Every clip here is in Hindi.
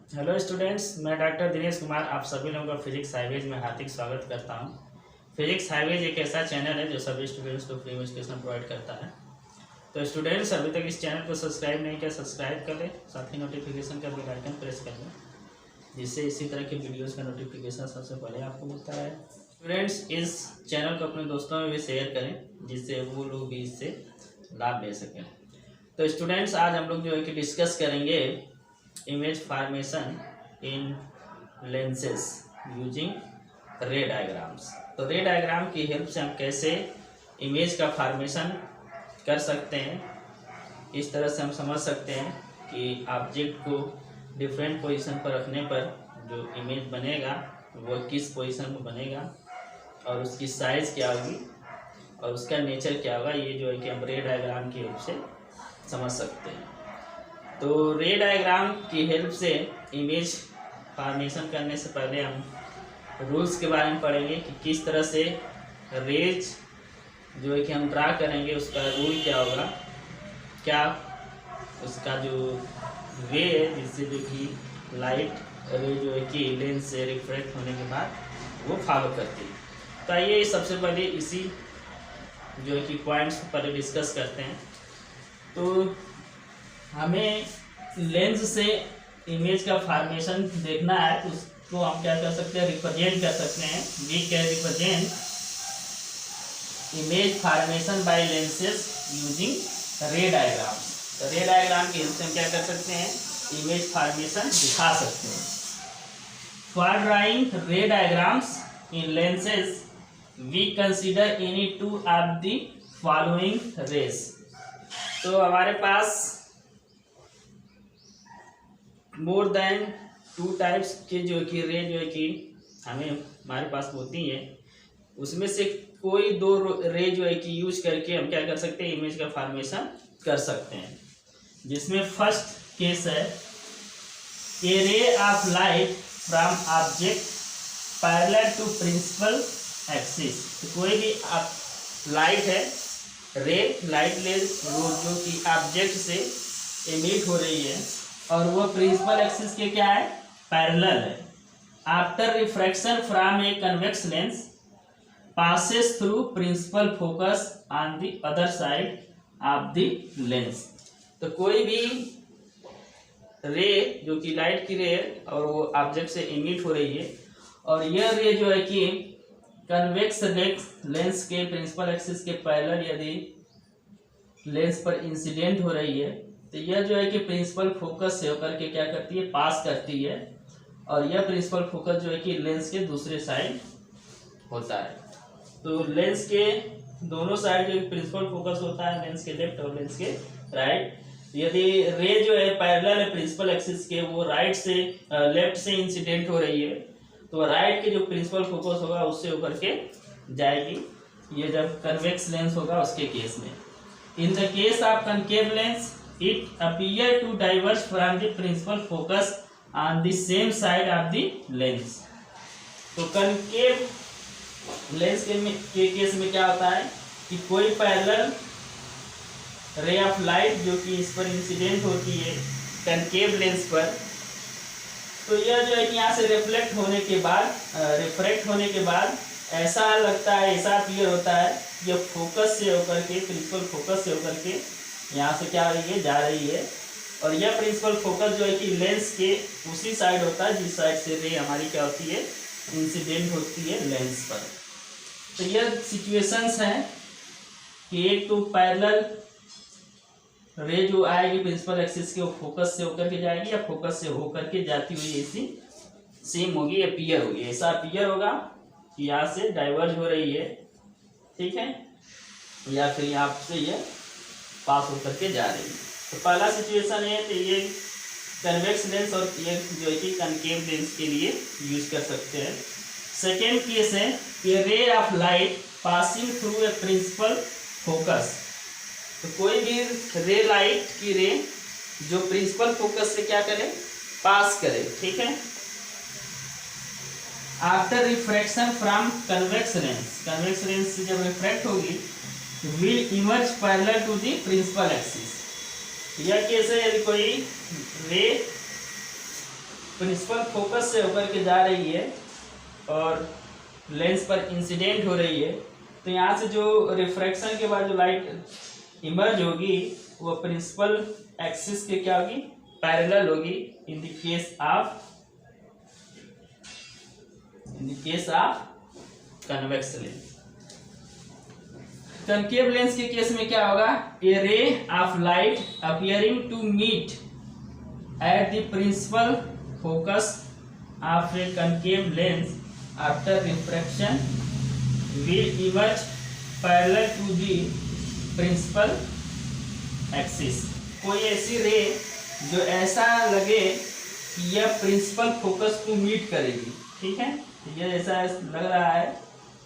हेलो स्टूडेंट्स, मैं डॉक्टर दिनेश कुमार आप सभी लोगों का फिजिक्स हाईवेज में हार्दिक स्वागत करता हूं। फिजिक्स हाईवेज एक ऐसा चैनल है जो सभी स्टूडेंट्स को फ्री में एजुकेशन प्रोवाइड करता है। तो स्टूडेंट्स अभी तक इस चैनल को सब्सक्राइब नहीं किया, सब्सक्राइब कर लें, साथ ही नोटिफिकेशन का बेल आइकन प्रेस कर लें, जिससे इसी तरह के वीडियोज़ का नोटिफिकेशन सबसे पहले आपको मिलता है। स्टूडेंट्स इस चैनल को अपने दोस्तों में भी शेयर करें, जिससे वो लोग भी इससे लाभ ले सकें। तो स्टूडेंट्स आज हम लोग जो है कि डिस्कस करेंगे इमेज फॉर्मेशन इन लेंसेज यूजिंग रे डायग्राम्स। तो रे डायग्राम की हेल्प से हम कैसे इमेज का फॉर्मेशन कर सकते हैं, इस तरह से हम समझ सकते हैं कि ऑब्जेक्ट को डिफरेंट पोजीशन पर रखने पर जो इमेज बनेगा वो किस पोजीशन में बनेगा और उसकी साइज़ क्या होगी और उसका नेचर क्या होगा, ये जो है कि हम रे डायग्राम की हेल्प से समझ सकते हैं। तो रे डायग्राम की हेल्प से इमेज फॉर्मेशन करने से पहले हम रूल्स के बारे में पढ़ेंगे कि किस तरह से रेज जो है कि हम ड्रा करेंगे उसका रूल क्या होगा, क्या उसका जो वे है जिससे जो कि लाइट रे जो है कि लेंस से रिफ्लेक्ट होने के बाद वो फॉलो करती है। तो आइए सबसे पहले इसी जो है कि पॉइंट्स पर डिस्कस करते हैं। तो हमें लेंस से इमेज का फॉर्मेशन देखना है, तो उसको हम क्या कर सकते हैं, रिप्रेजेंट कर सकते हैं। We can represent image formation by lenses using ray diagrams. तो रे डायग्राम की हेल्प से हम क्या कर सकते हैं, इमेज फॉर्मेशन दिखा सकते हैं। For drawing ray diagrams in lenses we consider any two of the following rays. तो हमारे पास मोर देन 2 टाइप्स के जो कि रे जो है कि हमारे पास होती है, उसमें से कोई 2 रे जो है कि यूज करके हम क्या कर सकते हैं, इमेज का फॉर्मेशन कर सकते हैं। जिसमें फर्स्ट केस है a ray of light from object parallel to principal axis. तो कोई भी लाइट है, रे लाइट ले जो कि ऑब्जेक्ट से एमिट हो रही है और वो प्रिंसिपल एक्सिस के क्या है, पैरेलल है। After refraction from a convex lens passes through principal focus on the other side of the lens. तो कोई भी रे जो कि लाइट की रे और वो ऑब्जेक्ट से एमिट हो रही है और यह रे जो है कि कन्वेक्स लेंस के प्रिंसिपल एक्सिस के पैरेलल यदि लेंस पर इंसिडेंट हो रही है, तो यह जो है कि प्रिंसिपल फोकस से होकर के क्या करती है, पास करती है। और यह प्रिंसिपल फोकस जो है कि लेंस के दूसरे साइड होता है। तो लेंस के दोनों साइड जो प्रिंसिपल फोकस होता है, लेंस के लेफ्ट और लेंस के राइट। यदि रे जो है पैरेलल है प्रिंसिपल एक्सिस के, वो राइट से लेफ्ट से इंसिडेंट हो रही है, तो राइट के जो प्रिंसिपल फोकस होगा उससे होकर के जाएगी। ये जब कन्वेक्स लेंस होगा उसके केस में। इन the case of concave lens it appear to diverge from the principal focus on the same side of the lens। तो कनकेव लेंस के केस में क्या होता है कि कोई पैरेलल रे ऑफ लाइट जो कि इस पर इंसिडेंट होती है कनकेव लेंस पर, तो यह जो है कि यहाँ से रिफ्लेक्ट होने के बाद रिफ्रैक्ट होने के बाद ऐसा लगता है, ऐसा अपीयर होता है, यह फोकस से होकर के प्रिंसिपल फोकस से होकर के यहाँ से क्या रही है, जा रही है। और यह प्रिंसिपल फोकस जो है कि लेंस के उसी साइड होता है जिस साइड से रे हमारी क्या होती है, इंसिडेंट होती है लेंस पर। तो यह सिचुएशंस हैं कि एक तो पैरेलल रे जो आएगी प्रिंसिपल एक्सिस के, वो फोकस से होकर के जाएगी या फोकस से होकर के जाती हुई ऐसी सेम होगी, अपीयर होगी, ऐसा अपीयर होगा कि यहाँ से डाइवर्ज हो रही है, ठीक है, या फिर यहाँ से ये पास होकर के जा रही है। तो पहला सिचुएशन है, तो ये कन्वेक्स लेंस और ये जो है कि कनकेव लेंस के लिए यूज कर सकते हैं। सेकेंड केस है कि ray of light passing through a principal focus. तो कोई भी रे लाइट की रे जो प्रिंसिपल फोकस से क्या करे, पास करे, ठीक है। After refraction from convex lens से जब रिफ्रैक्ट होगी will emerge parallel to the principal axis। यह केस है यदि कोई रे प्रिंसिपल फोकस से होकर के जा रही है और लेंस पर इंसिडेंट हो रही है, तो यहाँ से जो रिफ्रैक्शन के बाद जो लाइट इमर्ज होगी वो प्रिंसिपल एक्सिस के क्या होगी, पैरेलल होगी। In the case of convex lens. Concave lens के केस में क्या होगा, a ray of light appearing to meet at the principal focus of a concave lens after refraction will emerge parallel to the principal axis. कोई ऐसी रे जो ऐसा लगे कि यह प्रिंसिपल फोकस को मीट करेगी, ठीक है, तो यह ऐसा लग रहा है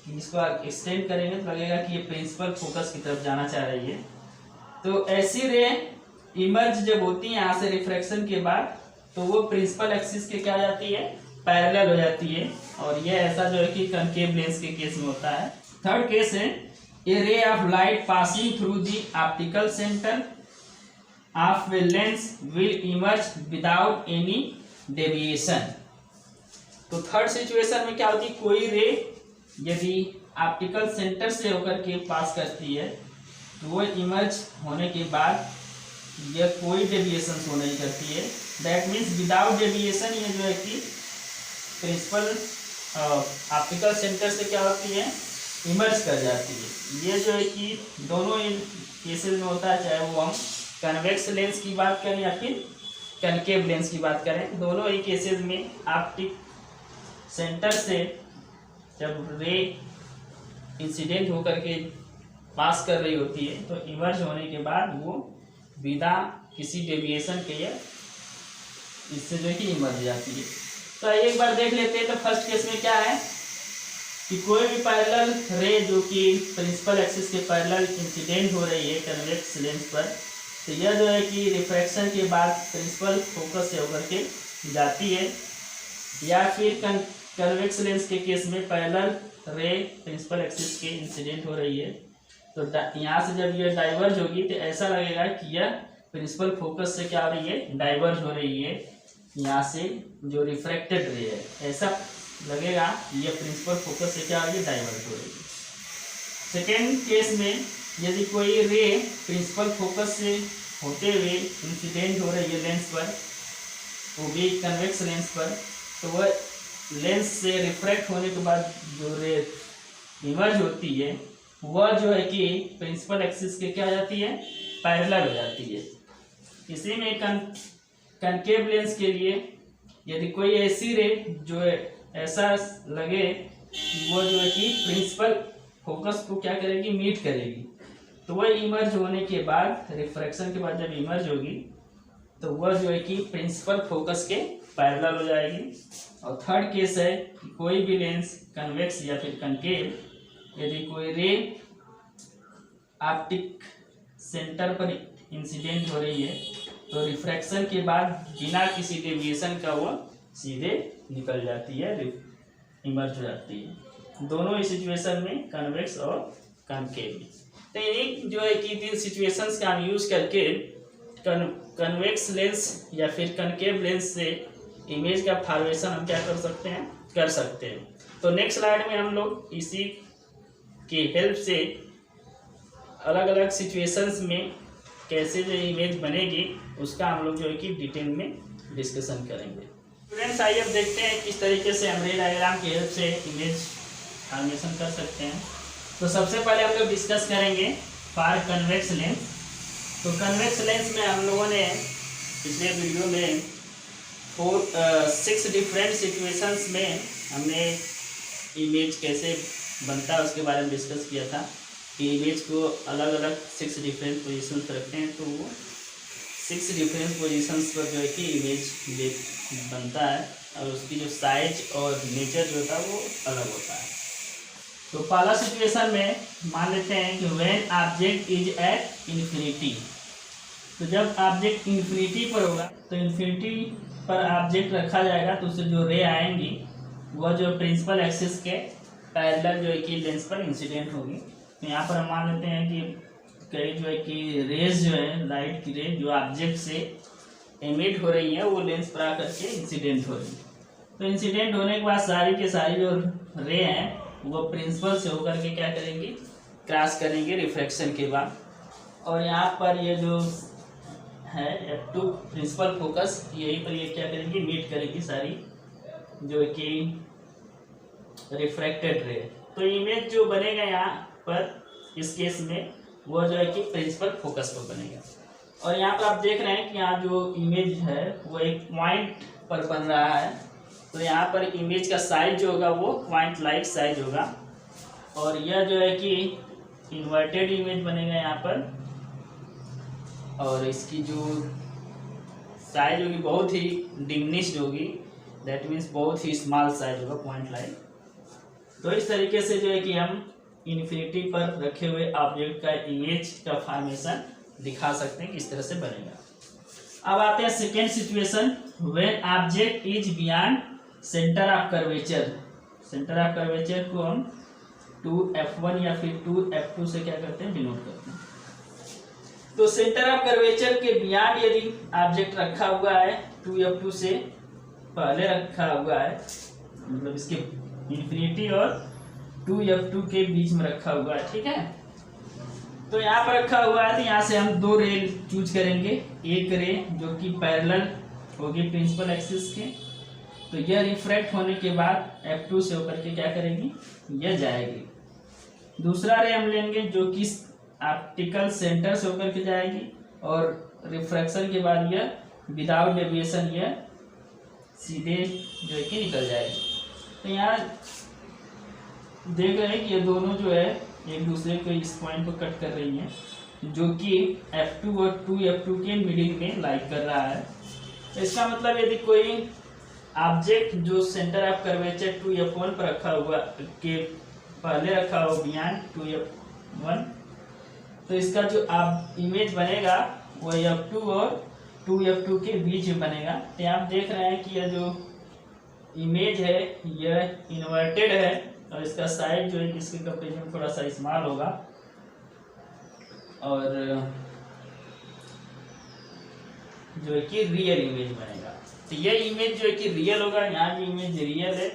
कि इसको एक्सटेंड करेंगे तो लगेगा कि ये प्रिंसिपल फोकस की तरफ जाना चाह रही है। तो ऐसी रे इमर्ज जब होती है यहाँ से रिफ्रैक्शन के बाद, तो वो प्रिंसिपल एक्सिस के क्या जाती है, पैरेलल हो जाती है। और ये ऐसा जो है कि कनकेव लेंस के केस में होता है। थर्ड केस है, a ray of light passing through the optical centre of a lens will emerge without any deviation. तो थर्ड सिचुएशन में क्या होती है, कोई रे यदि ऑप्टिकल सेंटर से होकर के पास करती है तो वो इमर्ज होने के बाद यह कोई डेविएशन शो नहीं करती है। दैट मीन्स विदाउट डेविएशन ये जो है कि प्रिंसिपल ऑप्टिकल सेंटर से क्या होती है, इमर्ज कर जाती है। ये जो है कि दोनों इन केसेस में होता है, चाहे वो हम कन्वेक्स लेंस की बात करें या फिर कनकेव लेंस की बात करें, दोनों ही केसेस में ऑप्टिक सेंटर से जब रे इंसिडेंट होकर के पास कर रही होती है तो इमर्ज होने के बाद वो बिना किसी डेविएशन के इससे जो है कि इमर्ज जाती है। तो एक बार देख लेते हैं। तो फर्स्ट केस में क्या है कि कोई भी पैरेलल रे जो कि प्रिंसिपल एक्सिस के पैरेलल इंसिडेंट हो रही है कन्वेक्स लेंस पर, तो यह जो है कि रिफ्रैक्शन के बाद प्रिंसिपल फोकस से होकर के जाती है। या फिर कन्वेक्स लेंस के केस में पैरेलल रे प्रिंसिपल एक्सिस के इंसिडेंट हो रही है, तो यहाँ से जब यह डाइवर्ज होगी तो ऐसा लगेगा कि यह प्रिंसिपल फोकस से क्या हो रही है, डाइवर्ज हो रही है। यहाँ से जो रिफ्रैक्टेड रे है ऐसा लगेगा कि यह प्रिंसिपल फोकस से क्या हो रही है, डाइवर्ज हो रही है। सेकेंड केस में यदि कोई रे प्रिंसिपल फोकस से होते हुए इंसिडेंट हो रही है लेंस पर, वो भी कन्वेक्स लेंस पर, तो वह लेंस से रिफ्रैक्ट होने के बाद जो रे इमर्ज होती है वह जो है कि प्रिंसिपल एक्सिस के क्या हो जाती है, पैरेलल हो जाती है। इसी में कनकेव लेंस के लिए यदि कोई ऐसी रे जो ऐसा लगे कि वो जो है कि प्रिंसिपल फोकस को क्या करेगी, मीट करेगी, तो वह इमर्ज होने के बाद, रिफ्रैक्शन के बाद जब इमर्ज होगी तो वह जो है कि प्रिंसिपल फोकस के पैरेलल हो जाएगी। और थर्ड केस है कि कोई भी लेंस कन्वेक्स या फिर कनकेव, यदि कोई रे ऑप्टिक सेंटर पर इंसिडेंट हो रही है तो रिफ्रैक्शन के बाद बिना किसी डेविएशन का वह सीधे निकल जाती है, इमर्ज हो जाती है। दोनों ही सिचुएशन में कन्वेक्स और कनकेव। तो इन्हीं जो है कि तीन सिचुएशंस का हम यूज करके कन्वेक्स लेंस या फिर कनकेव लेंस से इमेज का फॉर्मेशन हम क्या कर सकते हैं। तो नेक्स्ट स्लाइड में हम लोग इसी की हेल्प से अलग अलग सिचुएशंस में कैसे जो इमेज बनेगी उसका हम लोग जो है कि डिटेल में डिस्कशन करेंगे। स्टूडेंट्स आइए अब देखते हैं किस तरीके से हम रे डायग्राम की हेल्प से इमेज फॉर्मेशन कर सकते हैं। तो सबसे पहले हम लोग डिस्कस करेंगे फॉर कन्वेक्स लेंस। तो कन्वेक्स लेंस में हम लोगों ने पिछले वीडियो में 6 डिफरेंट सिचुएशंस में हमने इमेज कैसे बनता है उसके बारे में डिस्कस किया था कि इमेज को अलग अलग 6 डिफरेंट पोजीशंस पर रखते हैं, तो वो 6 डिफरेंट पोजीशंस पर जो है कि इमेज बनता है और उसकी जो साइज और नेचर जो होता है वो अलग होता है। तो पहला सिचुएशन में मान लेते हैं कि when object is at infinity. तो जब ऑब्जेक्ट इन्फिनिटी पर होगा तो इन्फिनिटी पर ऑब्जेक्ट रखा जाएगा तो उससे जो रे आएंगी वह जो प्रिंसिपल एक्सिस के पैरेलल जो है कि लेंस पर इंसिडेंट होगी। तो यहाँ पर हम मान लेते हैं कि कई जो है कि रेज जो है लाइट की रे जो ऑब्जेक्ट से एमिट हो रही है वो लेंस पर आकर के इंसिडेंट हो रही है। तो इंसिडेंट होने के बाद सारी के सारी जो रे हैं वो प्रिंसिपल से होकर के क्या करेंगी, क्रॉस करेंगे रिफ्रैक्शन के बाद। और यहाँ पर ये जो है F2 प्रिंसिपल फोकस, यहीं पर ये क्या करेंगी, मीट करेंगी सारी जो कि रिफ्रैक्टेड रे। तो इमेज जो बनेगा यहाँ पर इस केस में वो जो है कि प्रिंसिपल फोकस पर बनेगा। और यहाँ पर आप देख रहे हैं कि यहाँ जो इमेज है वो एक पॉइंट पर बन रहा है। तो यहाँ पर इमेज का साइज जो होगा वो पॉइंट लाइक साइज होगा। और यह जो है कि इन्वर्टेड इमेज बनेगा यहाँ पर, और इसकी जो साइज होगी बहुत ही डिमिनिश्ड होगी, दैट मीन्स बहुत ही स्मॉल साइज होगा पॉइंट लाइक। तो इस तरीके से जो है कि हम इन्फिनिटी पर रखे हुए ऑब्जेक्ट का इमेज का फॉर्मेशन दिखा सकते हैं, किस तरह से बनेगा। अब आते हैं second situation, when object is beyond centre of curvature. Centre of curvature को हम 2f1 या फिर 2f2 से क्या करते हैं, डिनोट करते हैं। तो सेंटर ऑफ कर्वेचर के बियॉन्ड यदि ऑब्जेक्ट रखा हुआ है 2f2 से पहले रखा हुआ है, मतलब इसके इन्फिनिटी और 2f2 के बीच में रखा हुआ है, ठीक है। तो यहाँ पर रखा हुआ है तो यहाँ से हम दो रे चूज करेंगे। एक रे जो कि पैरेलल होगी प्रिंसिपल एक्सिस के, तो यह रिफ्रैक्ट होने के बाद F2 से होकर के क्या करेगी, यह जाएगी। दूसरा रे हम लेंगे जो कि ऑप्टिकल सेंटर से होकर के जाएगी, और रिफ्रैक्शन के बाद यह विदाउट डेविएशन यह सीधे जो है कि निकल जाएगी। तो यहाँ देख रहे हैं कि ये दोनों जो है एक दूसरे को इस पॉइंट को कट कर रही हैं, जो कि F2 और 2F2 के मिडिल में लाइक कर रहा है। तो इसका मतलब यदि कोई ऑब्जेक्ट जो सेंटर ऑफ कर्वेचर 2f1 पर रखा हुआ के पहले रखा हो बियॉन्ड 2f1, तो इसका जो आप इमेज बनेगा वो F2 और 2f2 के बीच में बनेगा। तो आप देख रहे हैं कि यह जो इमेज है यह इन्वर्टेड है, और इसका साइज जो है इसके कंपेरिजन थोड़ा सा स्मॉल होगा। और जो है कि रियल इमेज बनेगा। तो ये इमेज जो है कि रियल होगा, यहाँ की इमेज रियल है,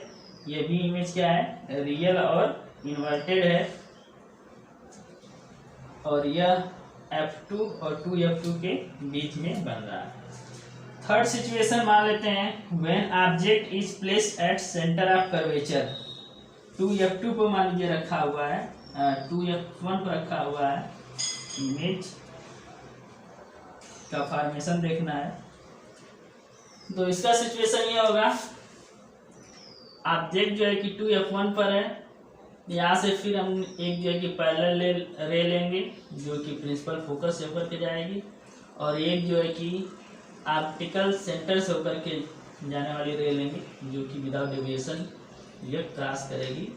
ये भी इमेज क्या है, रियल और इन्वर्टेड है। और यह F2 और 2F2 के बीच में बन रहा है। थर्ड सिचुएशन मान लेते हैं, when object is placed at centre of curvature. 2f2 पर मान लीजिए रखा हुआ है, 2f1 पर रखा हुआ है, इमेज का फॉर्मेशन देखना है। तो इसका सिचुएशन ये होगा, ऑब्जेक्ट जो है कि 2f1 पर है, यहाँ से फिर हम एक जो है कि पैरेलल रे लेंगे जो कि प्रिंसिपल फोकस से होकर के जाएगी, और एक जो है कि ऑप्टिकल सेंटर से होकर के जाने वाली रे लेंगे जो कि विदाउट डेविएशन ये क्रॉस करेगी।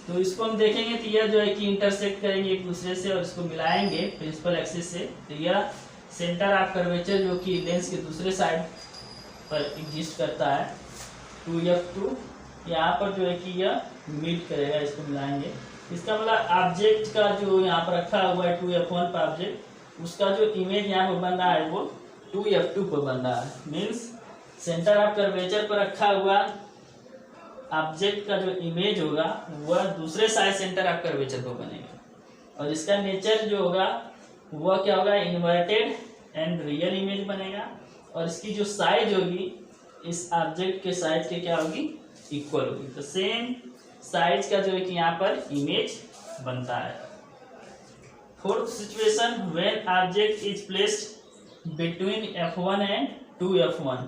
तो इसको हम देखेंगे तो यह जो है कि इंटरसेक्ट करेंगे एक दूसरे से और इसको मिलाएंगे प्रिंसिपल एक्सिस से। तो यह सेंटर ऑफ कर्वेचर जो कि लेंस के दूसरे साइड पर एग्जिस्ट करता है 2f2, यहाँ पर जो है कि यह मीट करेगा, इसको मिलाएंगे। इसका मतलब ऑब्जेक्ट का जो यहाँ पर रखा हुआ है 2f1 पर ऑब्जेक्ट, उसका जो इमेज यहाँ पर बन रहा है वो 2f2 पर बन रहा है। मीन्स सेंटर ऑफ कर्वेचर पर रखा हुआ ऑब्जेक्ट का जो इमेज होगा वह दूसरे साइड सेंटर ऑफ कर्वेचर पर बनेगा, और इसका नेचर जो होगा वह क्या होगा, इन्वर्टेड एंड रियल इमेज बनेगा। और इसकी जो साइज होगी इस ऑब्जेक्ट के साइज के क्या होगी, इक्वल होगी। तो सेम साइज का जो है कि यहाँ पर इमेज बनता है। Fourth situation, when object is placed between f1 and 2f1।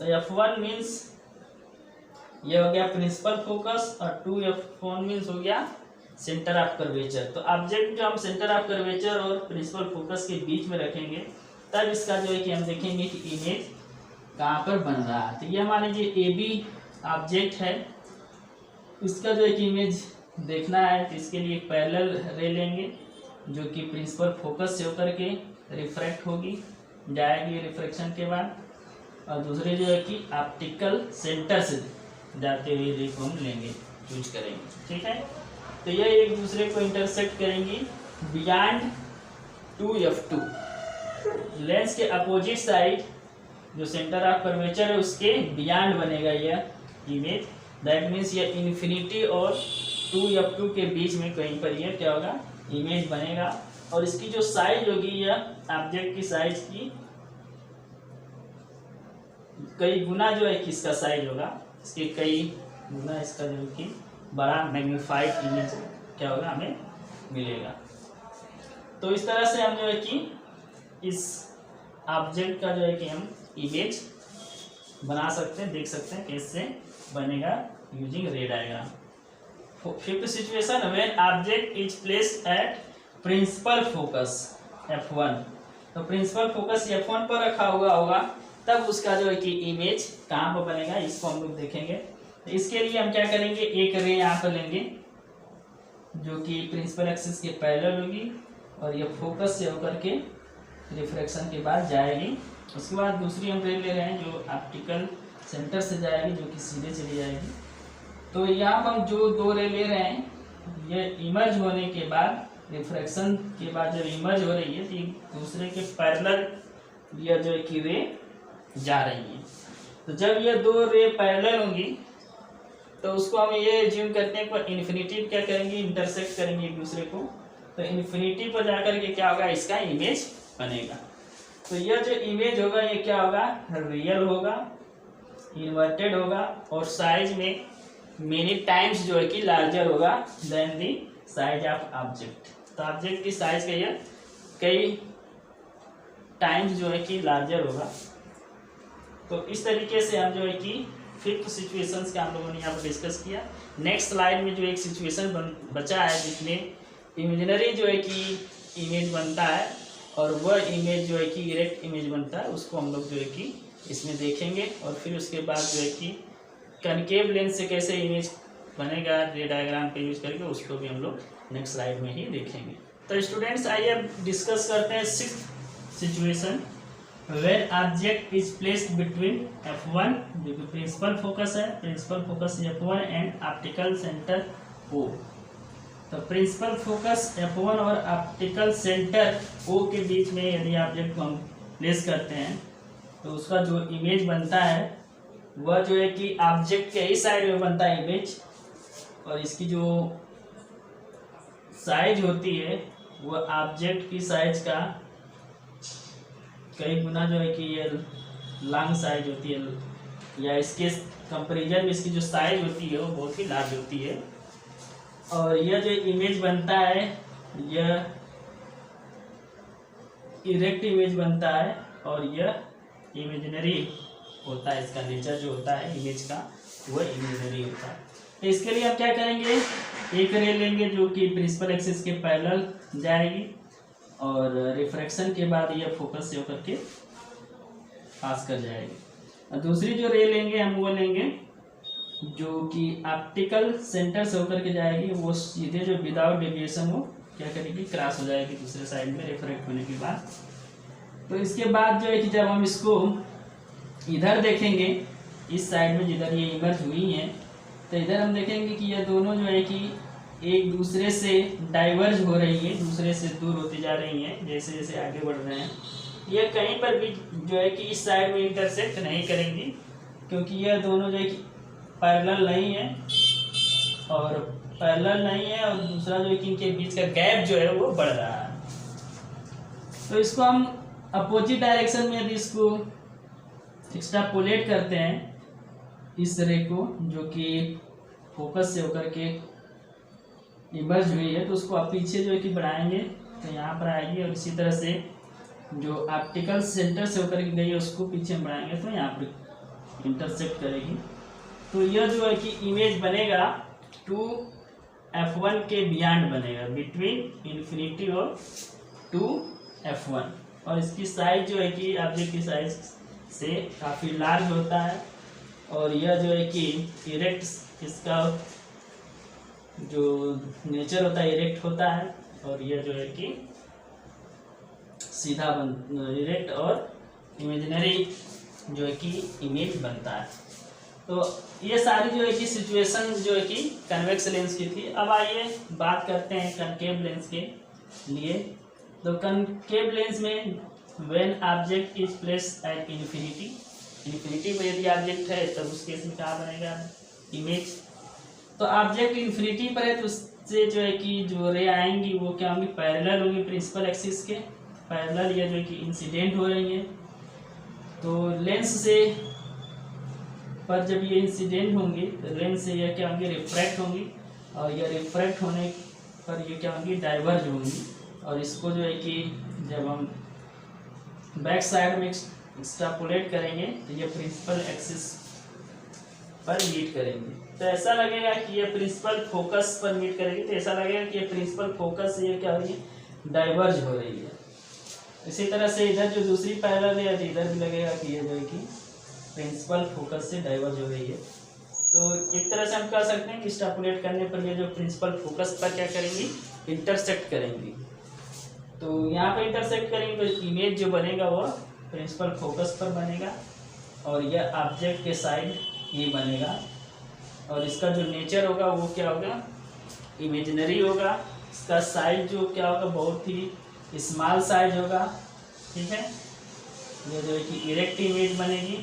तो f1 मीन्स ये हो गया प्रिंसिपल फोकस, और 2f1 मीन्स हो गया सेंटर ऑफ कर्वेचर। तो ऑब्जेक्ट जो हम सेंटर ऑफ कर्वेचर और प्रिंसिपल फोकस के बीच में रखेंगे तब इसका जो है कि हम देखेंगे कि इमेज कहाँ पर बन रहा है। तो ये मान लीजिए ए बी ऑब्जेक्ट है, इसका जो है कि इमेज देखना है तो इसके लिए पैरेलल रे लेंगे जो कि प्रिंसिपल फोकस से होकर के रिफ्रैक्ट होगी, जाएगी रिफ्रैक्शन के बाद, और दूसरे जो है कि ऑप्टिकल सेंटर से जाते हुए रे को हम लेंगे, चूज करेंगे, ठीक है। तो ये एक दूसरे को इंटरसेक्ट करेंगी बियॉन्ड 2f2। लेंस के अपोजिट साइड जो सेंटर ऑफ कर्वेचर है उसके बियॉन्ड बनेगा यह इमेज। दैट मीन्स ये इन्फिनिटी और 2f2 के बीच में कहीं पर यह क्या होगा, इमेज बनेगा। और इसकी जो साइज होगी यह ऑब्जेक्ट की साइज की कई गुना जो है कि इसका साइज होगा, इसके कई गुना इसका जो कि बड़ा मैग्नीफाइड इमेज क्या होगा हमें मिलेगा। तो इस तरह से हम जो है कि इस ऑब्जेक्ट का जो है कि हम इमेज बना सकते हैं, देख सकते हैं कैसे बनेगा using ray diagram. Fifth situation, when object is placed at principal focus F1, तो प्रिंसिपल फोकस F1 पर रखा हुआ होगा, तब उसका जो है कि इमेज कहाँ पर बनेगा इसको हम लोग देखेंगे। तो इसके लिए हम क्या करेंगे, एक रे यहाँ पर लेंगे जो कि प्रिंसिपल एक्सिस के पैरेलल होगी और ये फोकस से होकर के रिफ्रैक्शन के बाद जाएगी। उसके बाद दूसरी हम रे ले रहे हैं जो ऑप्टिकल सेंटर से जाएगी, जो कि सीधे चली जाएगी। तो यहाँ पर हम जो दो रे ले रहे हैं, ये इमर्ज होने के बाद, रिफ्रैक्शन के बाद जब इमर्ज हो रही है तो एक दूसरे के पैरेलल यह जो है कि रे जा रही है। तो जब ये दो रे पैरेलल होंगी तो उसको हम ये एज्यूम करते हैं कि इन्फिनिटी क्या करेंगे, इंटरसेक्ट करेंगे एक दूसरे को। तो इन्फिनिटी पर जाकर के क्या होगा, इसका इमेज बनेगा। तो यह जो इमेज होगा ये क्या होगा, रियल होगा, इन्वर्टेड होगा और साइज में मेनी टाइम्स जो है कि लार्जर होगा than the size of object. तो ऑब्जेक्ट की साइज का यह कई टाइम्स जो है कि लार्जर होगा। तो इस तरीके से हम जो है कि फिफ्थ सिचुएशंस का हम लोगों ने यहाँ पर डिस्कस किया। नेक्स्ट स्लाइड में जो एक सिचुएशन बचा है जिसमें इमेजिनरी जो है कि इमेज बनता है और वह इमेज जो है कि डायरेक्ट इमेज बनता है, उसको हम लोग जो है कि इसमें देखेंगे। और फिर उसके बाद जो है कि कनकेव लेंस से कैसे इमेज बनेगा रे डायग्राम पे यूज करके, उसको भी हम लोग नेक्स्ट स्लाइड में ही देखेंगे। तो स्टूडेंट्स आइए अब डिस्कस करते हैं sixth situation, where object is placed between F1 जो कि प्रिंसिपल फोकस है, principal focus F1 and optical centre O। तो प्रिंसिपल फोकस F1 और ऑप्टिकल सेंटर O के बीच में यदि ऑब्जेक्ट को हम प्लेस करते हैं तो उसका जो इमेज बनता है वह जो है कि ऑब्जेक्ट के ही साइड में बनता है इमेज, और इसकी जो साइज होती है वह ऑब्जेक्ट की साइज का कई गुना जो है कि ये लॉन्ग साइज होती है, या इसके कंपेरिजन में इसकी जो साइज होती है वो बहुत ही लार्ज होती है। और यह जो इमेज बनता है यह इरेक्ट इमेज बनता है और यह इमेजिनरी होता है, इसका नेचर जो होता है इमेज का वह इमेजिनरी होता है। तो इसके लिए हम क्या करेंगे, एक रे लेंगे जो कि प्रिंसिपल एक्सिस के पैरेलल जाएगी और रिफ्रैक्शन के बाद यह फोकस से होकर के पास कर जाएगी। और दूसरी जो रे लेंगे हम वो लेंगे जो कि ऑप्टिकल सेंटर से होकर के जाएगी, वो सीधे जो विदाउट डेविएशन वो क्या करेगी, क्रॉस हो जाएगी दूसरे साइड में रिफ्रैक्ट होने के बाद। तो इसके बाद जो है कि जब हम इसको इधर देखेंगे, इस साइड में जिधर ये इमर्ज हुई हैं, तो इधर हम देखेंगे कि ये दोनों जो है कि एक दूसरे से डाइवर्ज हो रही है, दूसरे से दूर होती जा रही हैं जैसे जैसे आगे बढ़ रहे हैं। ये कहीं पर भी जो है कि इस साइड में इंटरसेक्ट नहीं करेंगी क्योंकि यह दोनों जो है कि पैरेलल नहीं है और दूसरा जो है कि इनके बीच का गैप जो है वो बढ़ रहा है। तो इसको हम अपोजिट डायरेक्शन में यदि इसको एक्सट्रापोलेट करते हैं इस रे को जो कि फोकस से होकर के इमर्ज हुई है, तो उसको आप पीछे जो है कि बढ़ाएंगे तो यहाँ पर आएगी, और इसी तरह से जो ऑप्टिकल सेंटर से होकर के गई है उसको पीछे बढ़ाएंगे तो यहाँ पर इंटरसेक्ट करेगी। तो यह जो है कि इमेज बनेगा 2F1 के बियॉन्ड बनेगा, बिटवीन इन्फिनिटी और 2F1, और इसकी साइज जो है कि ऑब्जेक्ट की साइज से काफ़ी लार्ज होता है। और यह जो है कि इरेक्ट, इसका जो नेचर होता है इरेक्ट होता है, और यह जो है कि सीधा इरेक्ट और इमेजिनरी जो है कि इमेज बनता है। तो ये सारी जो है कि सिचुएशन जो है कि कन्वेक्स लेंस की थी। अब आइए बात करते हैं कनकेव लेंस के लिए। तो कनकेव लेंस में when object is place at infinity, infinity पर यदि ऑब्जेक्ट है तब उस केस में क्या बनेगा इमेज। तो ऑब्जेक्ट इन्फिनिटी पर है तो उससे जो है कि जो रे आएंगी वो क्या होंगी पैरेलल होंगी प्रिंसिपल एक्सिस के, पैरेलल या जो है कि इंसिडेंट हो रही है। तो लेंस से पर जब ये इंसिडेंट होंगी तो लेंस से यह क्या होंगी रिफ्रैक्ट होंगी, और यह रिफ्रैक्ट होने पर ये क्या होंगी डाइवर्ज होंगी। और इसको जो है कि जब हम बैक साइड में एक्सट्रापोलेट करेंगे तो ये प्रिंसिपल एक्सिस पर मीट करेंगे। तो ऐसा लगेगा कि ये प्रिंसिपल फोकस पर मीट करेंगे, तो ऐसा लगेगा कि ये प्रिंसिपल फोकस से ये क्या हो रही है डाइवर्ज हो रही है। इसी तरह से इधर जो दूसरी पैरेलल है इधर भी लगेगा कि ये जो है कि प्रिंसिपल फोकस से डाइवर्ज हो रही है। तो एक तरह से हम कह सकते हैं कि एक्सट्रापोलेट करने पर ये जो प्रिंसिपल फोकस पर क्या करेंगी इंटरसेक्ट करेंगी। तो यहाँ पर इंटरसेक्ट करेंगे तो इमेज जो बनेगा वो प्रिंसिपल फोकस पर बनेगा, और यह ऑब्जेक्ट के साइड ये बनेगा, और इसका जो नेचर होगा वो क्या होगा इमेजिनरी होगा। इसका साइज जो क्या होगा बहुत ही स्मॉल साइज होगा, ठीक है। ये जो है कि इरेक्ट इमेज बनेगी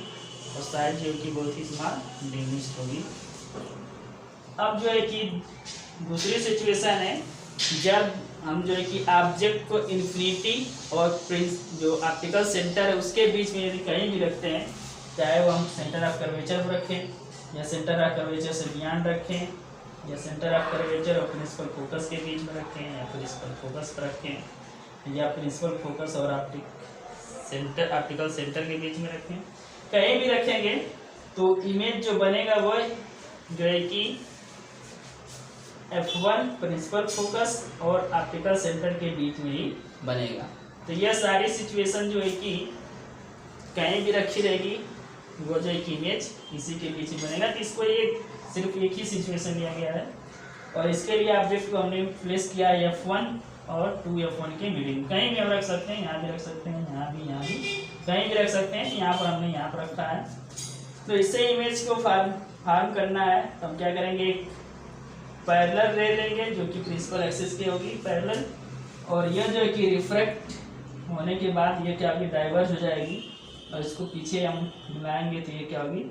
और साइज जो है कि बहुत ही स्मॉल डिमिनिश्ड होगी। अब जो है कि दूसरी सिचुएशन है जब हम जो है कि ऑब्जेक्ट को इन्फिनिटी और जो ऑप्टिकल सेंटर है उसके बीच में यदि कहीं भी रखते हैं, चाहे वो हम सेंटर ऑफ कर्वेचर पर रखें या सेंटर ऑफ कर्वेचर से बियॉन्ड रखें या सेंटर ऑफ कर्वेचर और प्रिंसिपल फोकस के बीच में रखें या प्रिंसिपल फोकस पर रखें या प्रिंसिपल फोकस और ऑप्टिकल सेंटर के बीच में रखें, कहीं भी रखेंगे तो इमेज जो बनेगा वो जो है कि F1 प्रिंसिपल फोकस और ऑप्टिकल सेंटर के बीच में ही बनेगा। तो यह सारी सिचुएशन जो है कि कहीं भी रखी रहेगी वो जो एक इमेज इसी के बीच में बनेगा। तो इसको सिर्फ एक ही सिचुएशन लिया गया है, और इसके लिए ऑब्जेक्ट को हमने प्लेस किया है F1 और 2F1 के मिडिल। कहीं भी हम रख सकते हैं, यहाँ भी रख सकते हैं, यहाँ भी कहीं भी रख सकते हैं। यहाँ पर हमने यहाँ पर रखा है। तो इससे इमेज को फॉर्म करना है तो हम क्या करेंगे पैरेलल रे लेंगे जो कि प्रिंसिपल एक्सिस की होगी पैरेलल, और यह जो है कि रिफ्रैक्ट होने के बाद ये क्या होगी डाइवर्ज हो जाएगी, और इसको पीछे हम मिलाएंगे तो ये क्या होगी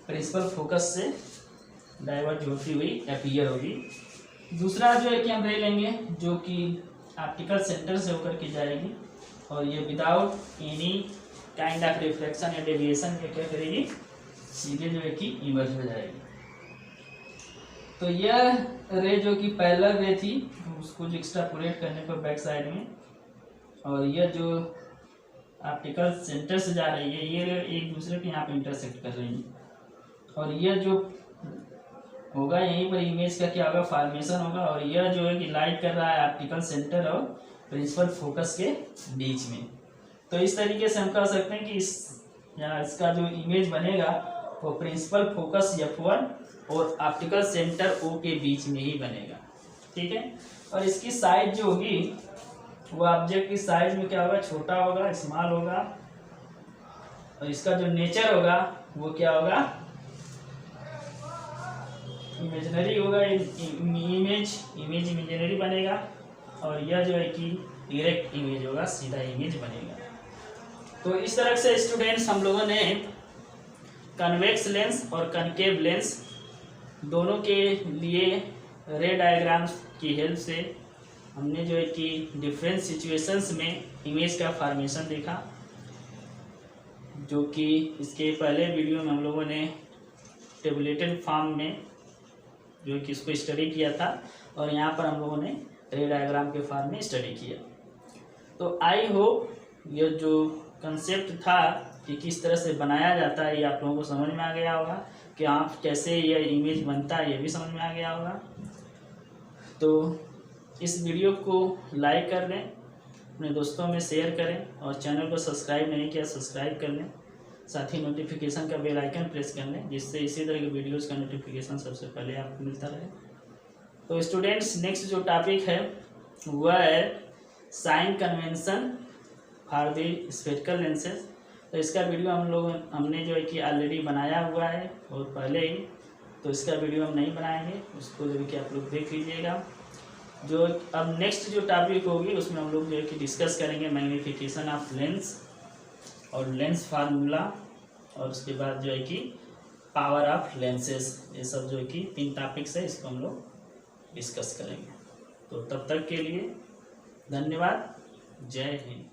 प्रिंसिपल फोकस से डाइवर्ज होती हुई अपीयर होगी। दूसरा जो है कि हम रे लेंगे जो कि ऑप्टिकल सेंटर से होकर के जाएगी, और ये without any kind of reflection या डेविएशन ये क्या करेगी सीधे जो है कि इमर्ज हो जाएगी। तो यह रे जो कि पैरेलल रे थी उसको जो एक्सट्रापोलेट करने पर बैक साइड में, और यह जो ऑप्टिकल सेंटर से जा रही है ये रे एक दूसरे के यहाँ पे इंटरसेक्ट कर रही है, और यह जो होगा यहीं पर इमेज का क्या होगा फॉर्मेशन होगा, और यह जो है कि लाइट कर रहा है ऑप्टिकल सेंटर और प्रिंसिपल फोकस के बीच में। तो इस तरीके से हम कह सकते हैं कि इसका जो इमेज बनेगा वो प्रिंसिपल फोकस F1 और ऑप्टिकल सेंटर O के बीच में ही बनेगा, ठीक है। और इसकी साइज जो होगी वो ऑब्जेक्ट की साइज में क्या होगा छोटा होगा स्मॉल होगा, और इसका जो नेचर होगा वो क्या होगा इमेजिनरी होगा। इमेज इमेजिनरी बनेगा, और यह जो है कि डायरेक्ट इमेज होगा सीधा इमेज बनेगा। तो इस तरह से स्टूडेंट्स हम लोगों ने कन्वेक्स लेंस और कनकेव लेंस दोनों के लिए रे डायग्राम्स की हेल्प से हमने जो है कि डिफरेंट सिचुएशंस में इमेज का फॉर्मेशन देखा, जो कि इसके पहले वीडियो में हम लोगों ने टेबुलेटेड फॉर्म में जो कि इसको स्टडी किया था, और यहाँ पर हम लोगों ने रे डायग्राम के फॉर्म में स्टडी किया। तो आई होप ये जो कंसेप्ट था कि किस तरह से बनाया जाता है ये आप लोगों को समझ में आ गया होगा, कि आप कैसे ये इमेज बनता है ये भी समझ में आ गया होगा। तो इस वीडियो को लाइक कर दें, अपने दोस्तों में शेयर करें, और चैनल को सब्सक्राइब नहीं किया सब्सक्राइब कर लें, साथ ही नोटिफिकेशन का बेल आइकन प्रेस कर लें जिससे इसी तरह के वीडियोस का नोटिफिकेशन सबसे पहले आपको मिलता रहे। तो स्टूडेंट्स नेक्स्ट जो टॉपिक है वह है sign convention for the spherical lenses. तो इसका वीडियो हमने जो है कि ऑलरेडी बनाया हुआ है और पहले ही, तो इसका वीडियो हम नहीं बनाएंगे, उसको जो है कि आप लोग देख लीजिएगा। जो अब नेक्स्ट जो टॉपिक होगी उसमें हम लोग जो है कि डिस्कस करेंगे मैग्नीफिकेशन ऑफ लेंस और लेंस फार्मूला, और उसके बाद जो है कि पावर ऑफ लेंसेस, ये सब जो है कि 3 टॉपिक्स है, इसको हम लोग डिस्कस करेंगे। तो तब तक के लिए धन्यवाद। जय हिंद।